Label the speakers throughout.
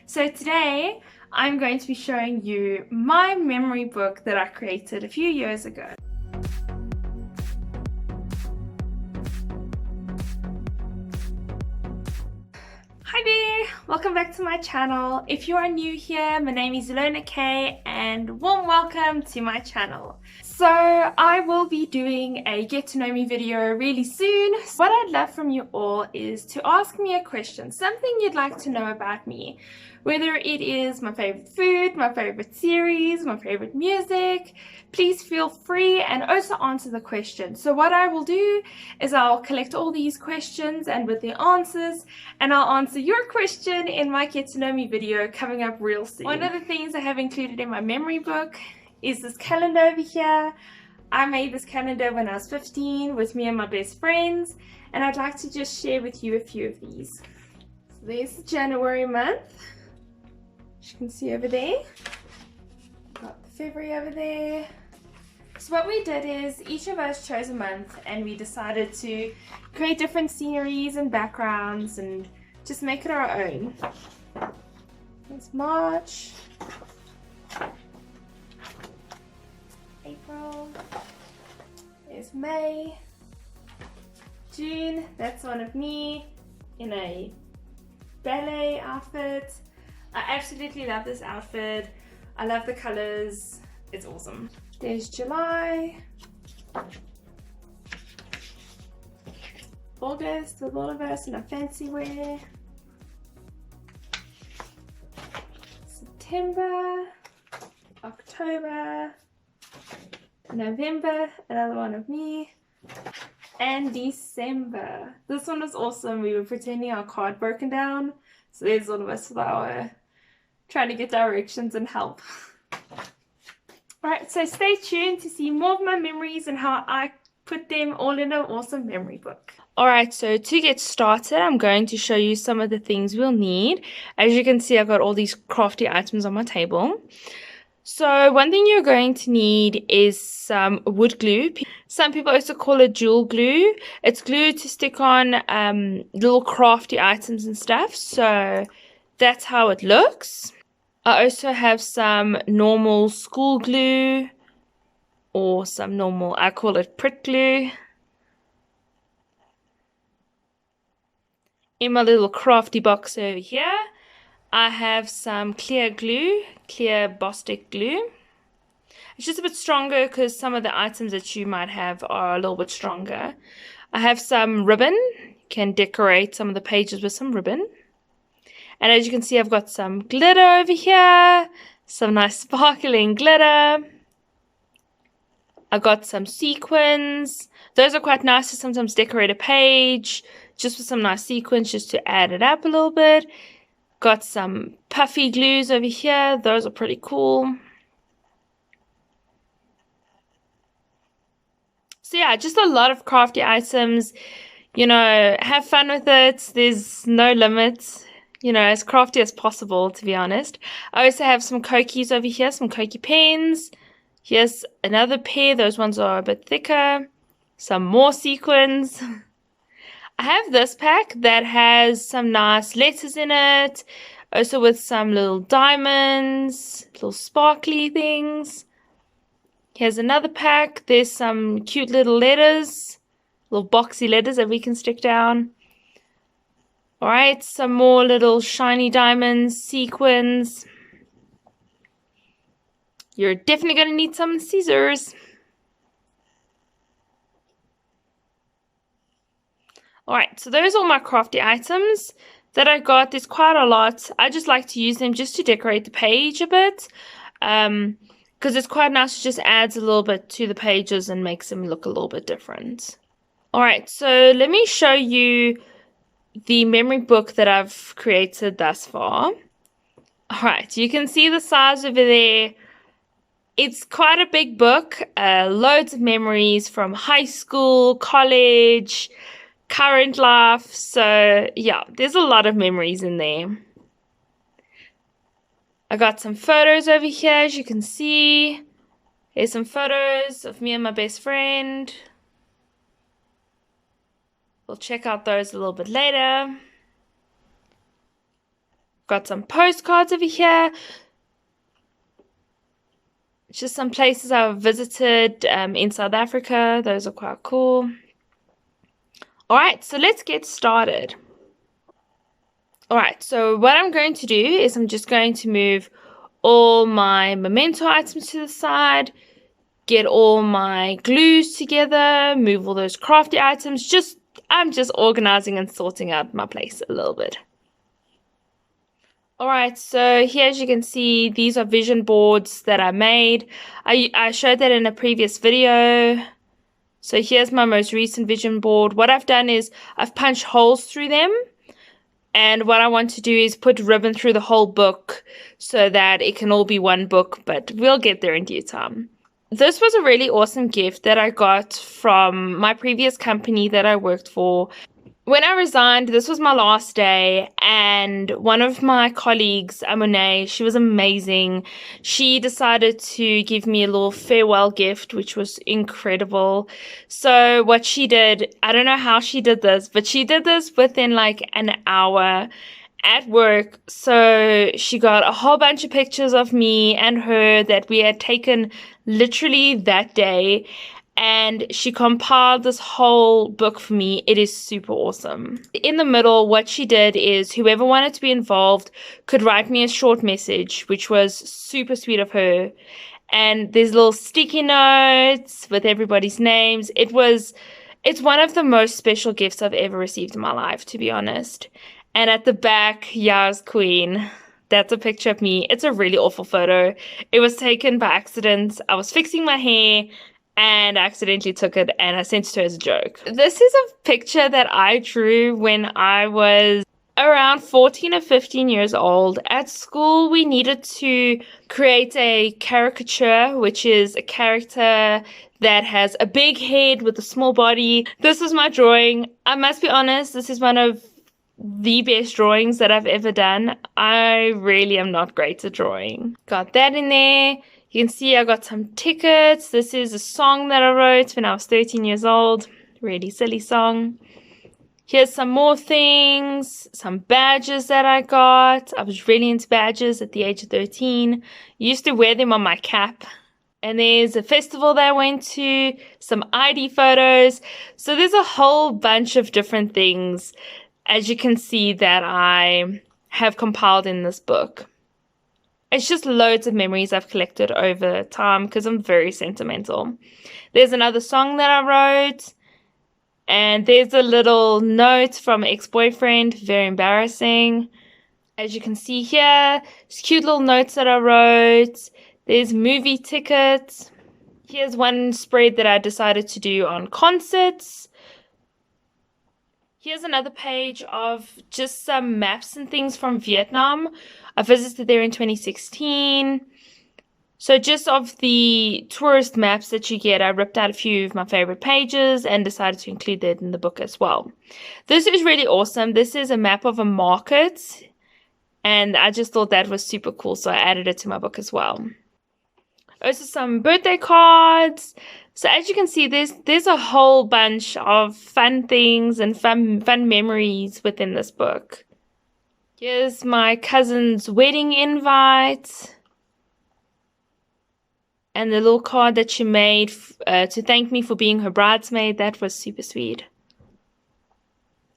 Speaker 1: So today I'm going to be showing you my memory book that I created a few years ago. Hi there! Welcome back to my channel. If you are new here, my name is Ilona Kay and warm welcome to my channel. So I will be doing a get to know me video really soon. What I'd love from you all is to ask me a question, something you'd like to know about me. Whether it is my favorite food, my favorite series, my favorite music, please feel free and also answer the question. So what I will do is I'll collect all these questions and with their answers, and I'll answer your question in my get to know me video coming up real soon. One of the things I have included in my memory book is this calendar over here. I made this calendar when I was 15 with me and my best friends, and I'd like to just share with you a few of these. So there's the January month, as you can see over there. Got the February over there. So what we did is each of us chose a month and we decided to create different sceneries and backgrounds and just make it our own. It's March, April, there's May, June, that's one of me in a ballet outfit. I absolutely love this outfit. I love the colors, it's awesome. There's July, August with all of us in a fancy wear, September, October, November, another one of me, and December. This one was awesome. We were pretending our car had broken down, so there's all of us with our trying to get directions and help. Alright, so stay tuned to see more of my memories and how I put them all in an awesome memory book. Alright, so to get started, I'm going to show you some of the things we'll need. As you can see, I've got all these crafty items on my table. So one thing you're going to need is some wood glue. Some people also call it jewel glue. It's glue to stick on little crafty items and stuff. So that's how it looks. I also have some normal school glue or some normal, I call it prick glue. In my little crafty box over here, I have some clear glue, clear Bostik glue. It's just a bit stronger because some of the items that you might have are a little bit stronger. I have some ribbon. You can decorate some of the pages with some ribbon. And as you can see, I've got some glitter over here, some nice sparkling glitter. I've got some sequins. Those are quite nice to sometimes decorate a page, just with some nice sequins, just to add it up a little bit. Got some puffy glues over here. Those are pretty cool. So yeah, just a lot of crafty items. You know, have fun with it. There's no limit. You know, as crafty as possible, to be honest. I also have some Kokies over here, some Koki pens. Here's another pair. Those ones are a bit thicker. Some more sequins. I have this pack that has some nice letters in it. Also with some little diamonds, little sparkly things. Here's another pack. There's some cute little letters. Little boxy letters that we can stick down. Alright, some more little shiny diamonds, sequins. You're definitely going to need some scissors. Alright, so those are all my crafty items that I got. There's quite a lot. I just like to use them just to decorate the page a bit. Because it's quite nice. It just adds a little bit to the pages and makes them look a little bit different. Alright, so let me show you the memory book that I've created thus far. Alright, you can see the size over there. It's quite a big book. Loads of memories from high school, college, current life. So yeah, there's a lot of memories in there. I got some photos over here, as you can see. Here's some photos of me and my best friend. We'll check out those a little bit later. Got some postcards over here. Just some places I've visited in South Africa. Those are quite cool. Alright, so let's get started. Alright, so what I'm going to do is I'm just going to move all my memento items to the side, get all my glues together, move all those crafty items. I'm just organizing and sorting out my place a little bit. Alright, so here as you can see, these are vision boards that I made. I showed that in a previous video. So here's my most recent vision board. What I've done is I've punched holes through them. And what I want to do is put ribbon through the whole book so that it can all be one book, but we'll get there in due time. This was a really awesome gift that I got from my previous company that I worked for. When I resigned, this was my last day, and one of my colleagues, Amone, she was amazing. She decided to give me a little farewell gift, which was incredible. So what she did, I don't know how she did this, but she did this within like an hour at work. So she got a whole bunch of pictures of me and her that we had taken literally that day. And she compiled this whole book for me. It is super awesome. In the middle, what she did is whoever wanted to be involved could write me a short message, which was super sweet of her. And there's little sticky notes with everybody's names. It's one of the most special gifts I've ever received in my life, to be honest. And at the back, Yas Queen. That's a picture of me. It's a really awful photo. It was taken by accident. I was fixing my hair and I accidentally took it and I sent it to her as a joke. This is a picture that I drew when I was around 14 or 15 years old. At school, we needed to create a caricature, which is a character that has a big head with a small body. This was my drawing. I must be honest, this is one of the best drawings that I've ever done. I really am not great at drawing. Got that in there. You can see I got some tickets. This is a song that I wrote when I was 13 years old. Really silly song. Here's some more things. Some badges that I got. I was really into badges at the age of 13. Used to wear them on my cap. And there's a festival that I went to. Some ID photos. So there's a whole bunch of different things, as you can see, that I have compiled in this book. It's just loads of memories I've collected over time because I'm very sentimental. There's another song that I wrote. And there's a little note from an ex-boyfriend. Very embarrassing. As you can see here, there's cute little notes that I wrote. There's movie tickets. Here's one spread that I decided to do on concerts. Here's another page of just some maps and things from Vietnam. I visited there in 2016. So just of the tourist maps that you get, I ripped out a few of my favorite pages and decided to include that in the book as well. This is really awesome. This is a map of a market. And I just thought that was super cool, so I added it to my book as well. Also some birthday cards. So as you can see, there's a whole bunch of fun things and fun memories within this book. Here's my cousin's wedding invite. And the little card that she made to thank me for being her bridesmaid. That was super sweet.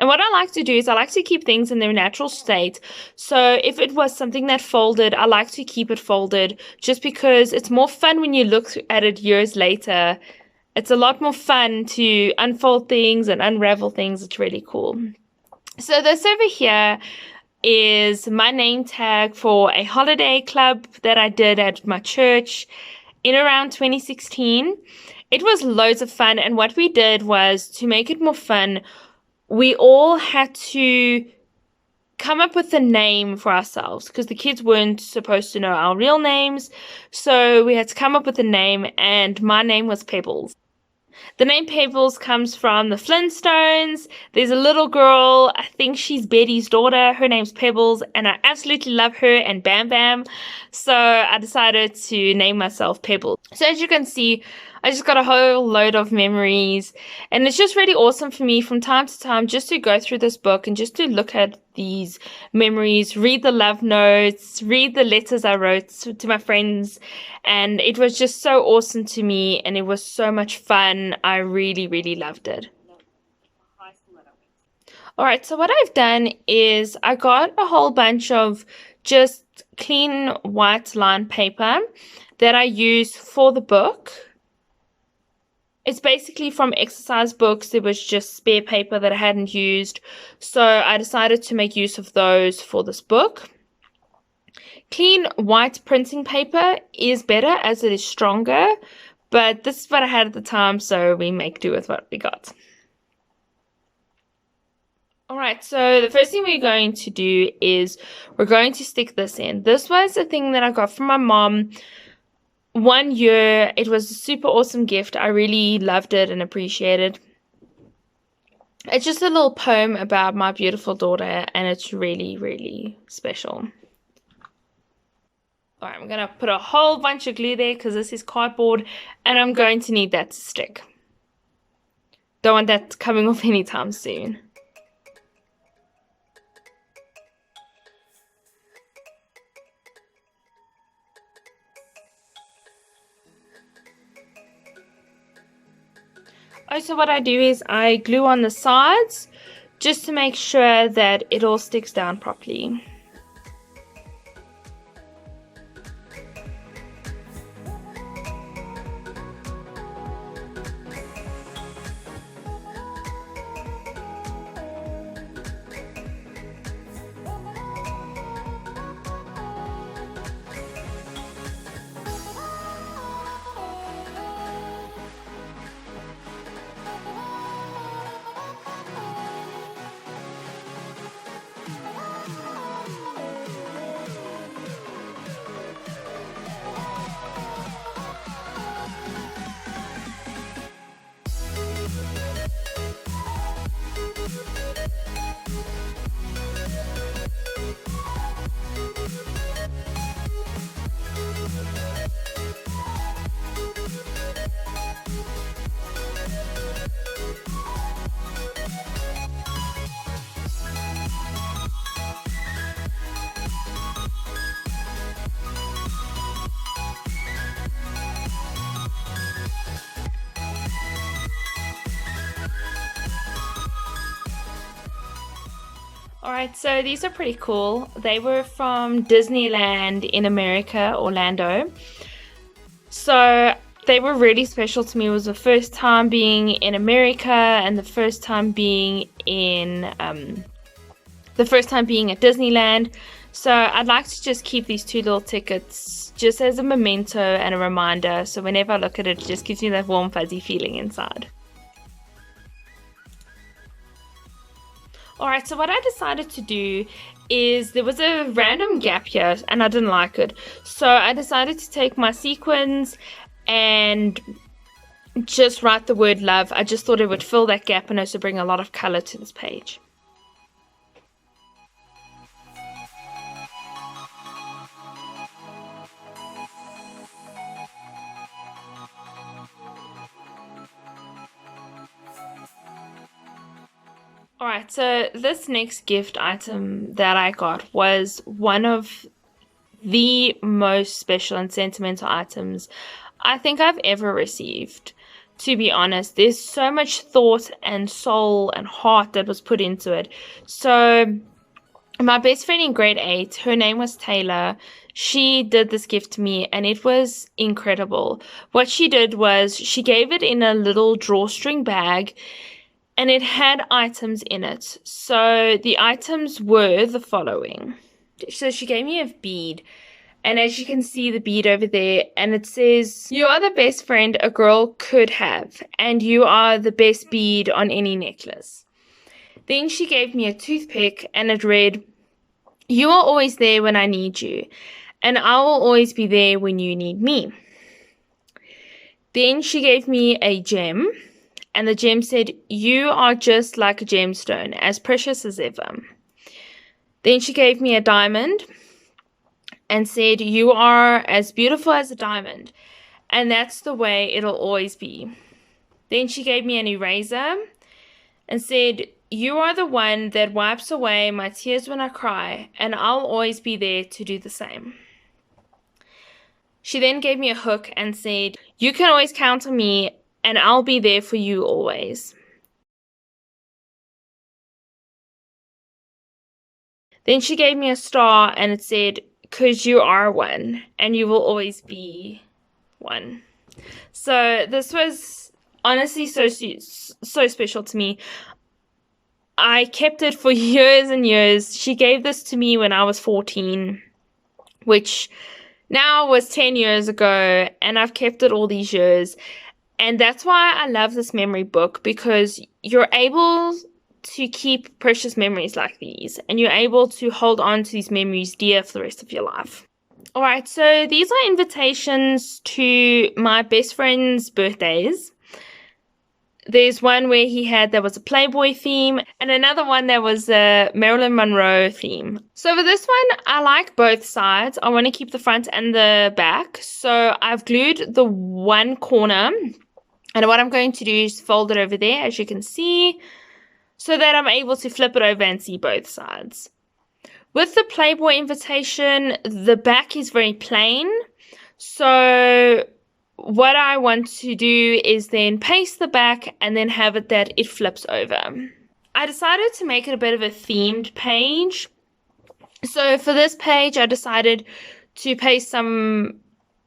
Speaker 1: And what I like to do is I like to keep things in their natural state. So if it was something that folded, I like to keep it folded just because it's more fun when you look at it years later. It's a lot more fun to unfold things and unravel things. It's really cool. So this over here is my name tag for a holiday club that I did at my church in around 2016. It was loads of fun. And what we did was to make it more fun, we all had to come up with a name for ourselves because the kids weren't supposed to know our real names. So we had to come up with a name, and my name was Pebbles. The name Pebbles comes from the Flintstones. There's a little girl, I think she's Betty's daughter. Her name's Pebbles, and I absolutely love her and Bam Bam. So I decided to name myself Pebbles. So as you can see, I just got a whole load of memories, and it's just really awesome for me from time to time just to go through this book and just to look at these memories, read the love notes, read the letters I wrote to my friends, and it was just so awesome to me, and it was so much fun. I really, really loved it. Alright, so what I've done is I got a whole bunch of just clean white lined paper that I use for the book. It's basically from exercise books. It was just spare paper that I hadn't used, so I decided to make use of those for this book. Clean white printing paper is better as it is stronger, but this is what I had at the time, so we make do with what we got. Alright, so the first thing we're going to do is we're going to stick this in. This was a thing that I got from my mom 1 year. It was a super awesome gift. I really loved it and appreciated it. It's just a little poem about my beautiful daughter, and it's really, really special. Alright, I'm going to put a whole bunch of glue there because this is cardboard, and I'm going to need that to stick. Don't want that coming off anytime soon. Also, what I do is I glue on the sides just to make sure that it all sticks down properly. Alright, so these are pretty cool. They were from Disneyland in America, Orlando. So they were really special to me. It was the first time being in America and the first time being at Disneyland. So I'd like to just keep these 2 little tickets just as a memento and a reminder. So whenever I look at it, it just gives me that warm fuzzy feeling inside. Alright, so what I decided to do is there was a random gap here and I didn't like it. So I decided to take my sequins and just write the word love. I just thought it would fill that gap and also bring a lot of color to this page. Alright, so this next gift item that I got was one of the most special and sentimental items I think I've ever received. To be honest, there's so much thought and soul and heart that was put into it. So my best friend in grade 8, her name was Taylor. She did this gift to me and it was incredible. What she did was she gave it in a little drawstring bag, and it had items in it. So the items were the following. So she gave me a bead. And as you can see the bead over there, and it says, "You are the best friend a girl could have, and you are the best bead on any necklace." Then she gave me a toothpick, and it read, "You are always there when I need you, and I will always be there when you need me." Then she gave me a gem. And the gem said, "You are just like a gemstone, as precious as ever." Then she gave me a diamond and said, "You are as beautiful as a diamond." and that's the way it'll always be. Then she gave me an eraser and said, "You are the one that wipes away my tears when I cry, and I'll always be there to do the same." She then gave me a hook and said, "You can always count on me, and I'll be there for you always." Then she gave me a star and it said, "'Cause you are one, and you will always be one." So this was honestly so special to me. I kept it for years and years. She gave this to me when I was 14, which now was 10 years ago, and I've kept it all these years. And that's why I love this memory book, because you're able to keep precious memories like these, and you're able to hold on to these memories dear for the rest of your life. All right, so these are invitations to my best friend's birthdays. There's one where there was a Playboy theme, and another one that was a Marilyn Monroe theme. So for this one, I like both sides. I want to keep the front and the back. So I've glued the one corner, and what I'm going to do is fold it over there, as you can see, so that I'm able to flip it over and see both sides. With the Playboy invitation, the back is very plain. So what I want to do is then paste the back and then have it that it flips over. I decided to make it a bit of a themed page. So for this page, I decided to paste some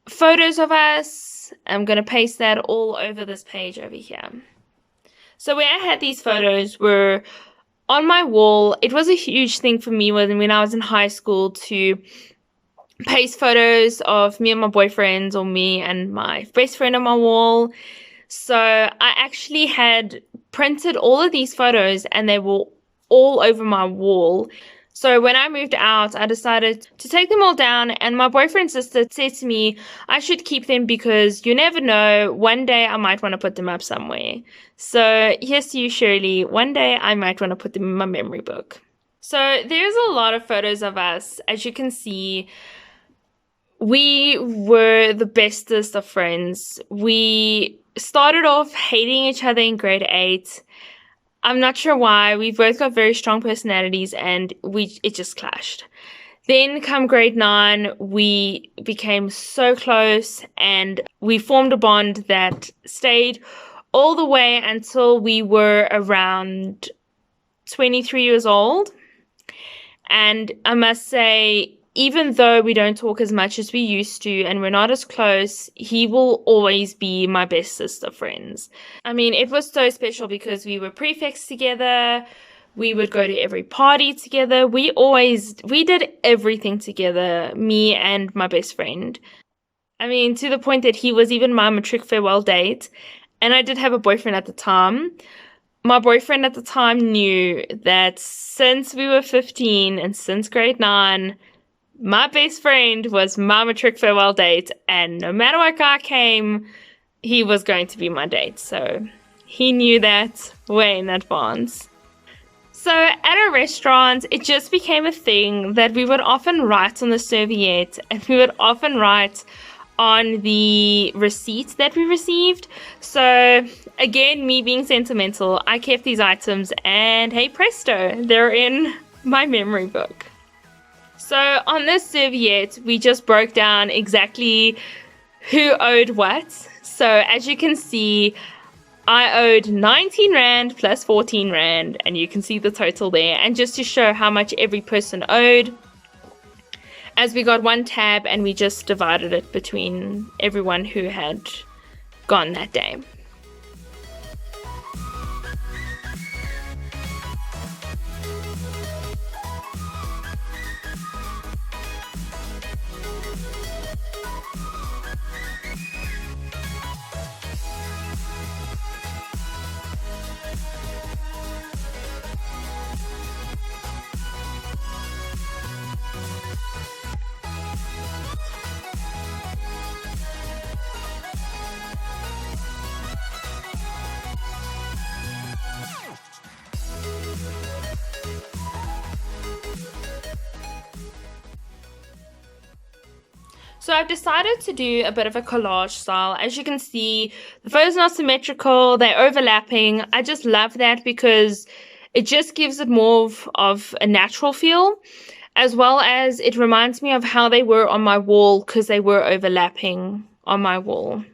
Speaker 1: photos of us. I'm going to paste that all over this page over here. So where I had these photos were on my wall. It was a huge thing for me when I was in high school to paste photos of me and my boyfriends, or me and my best friend on my wall. So I actually had printed all of these photos, and they were all over my wall. So when I moved out, I decided to take them all down, and my boyfriend's sister said to me, I should keep them because you never know, one day I might want to put them up somewhere. So here's to you, Shirley. One day I might want to put them in my memory book. So there's a lot of photos of us. As you can see, we were the bestest of friends. We started off hating each other in grade 8. I'm not sure why. We both got very strong personalities, and it just clashed. Then come grade 9, we became so close, and we formed a bond that stayed all the way until we were around 23 years old. And I must say, even though we don't talk as much as we used to and we're not as close, he will always be my bestest of friends. I mean, it was so special because we were prefects together. We would go to every party together. We did everything together, me and my best friend. I mean, to the point that he was even my matric farewell date. And I did have a boyfriend at the time. My boyfriend at the time knew that since we were 15 and since grade 9, my best friend was my matric farewell date, and no matter what guy came, he was going to be my date. So he knew that way in advance. So at a restaurant, it just became a thing that we would often write on the serviette, and we would often write on the receipt that we received. So again, me being sentimental, I kept these items, and hey presto, they're in my memory book. So on this serviette, we just broke down exactly who owed what. So as you can see, I owed 19 Rand plus 14 Rand, and you can see the total there. And just to show how much every person owed, as we got one tab and we just divided it between everyone who had gone that day. So I've decided to do a bit of a collage style. As you can see, the photos are symmetrical, they're overlapping. I just love that because it just gives it more of a natural feel, as well as it reminds me of how they were on my wall because they were overlapping on my wall.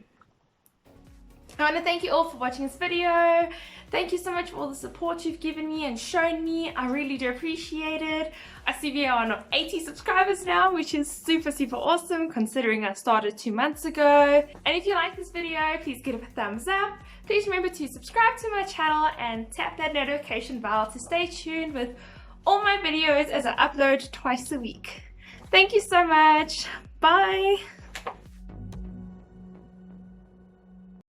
Speaker 1: I want to thank you all for watching this video. Thank you so much for all the support you've given me and shown me. I really do appreciate it. I see we are on 80 subscribers now, which is super awesome considering I started 2 months ago. And if you like this video, please give it a thumbs up. Please remember to subscribe to my channel and tap that notification bell to stay tuned with all my videos as I upload twice a week. Thank you so much. Bye.